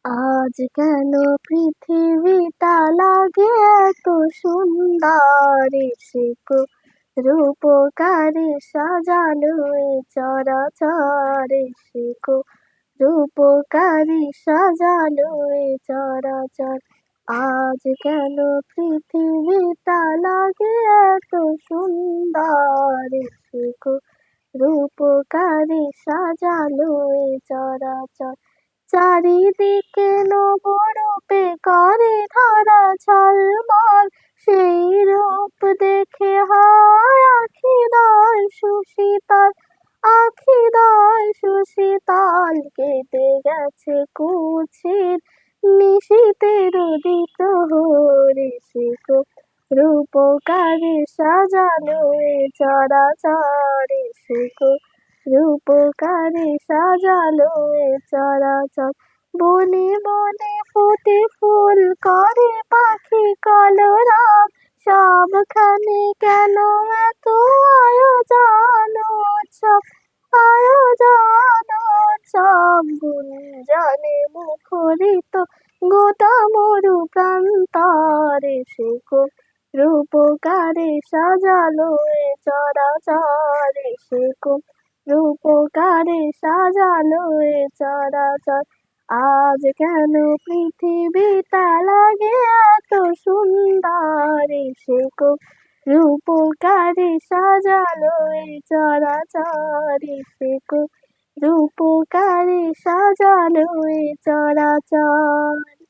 আজ কেন পৃথিবীটা লাগে এত সুন্দর, শিখো রূপকারে সাজানো এ চরাচর, শিখো রূপকারে সাজানো এ চরাচর। আজ কেন পৃথিবীটা লাগে এত সুন্দর, শিখো রূপকারে সাজানো এ চরাচর। চারিদিকে নবরূপে করে ধরা ঝলমল, সেই রূপ দেখে হয় আখিদয় সুশীতল, আখিদয় সুশীতল। কেটে গেছে কুছির নিশীথের উদিত হরে, শিখো রূপকারে সাজানো এ চরাচরে, শিখো রূপকারে সাজালো এ চরাচর। বনে বনে ফুটে ফুল করে পাখি কলরব, সবখানে কেন এত আয়োজন উৎসব, আয়োজন উৎসব। গুঞ্জনে মুখরিত গোটা মরু প্রান্তরে, শিখো রূপকারে সাজালো এ চরাচরে, শিখো রূপকারে সাজালো এ চরাচর। আজ কেন পৃথিবীটা লাগে এত সুন্দর, শিখো রূপকারে সাজালো এ চরাচর, শিখো রূপকারে সাজালো এ চরাচর।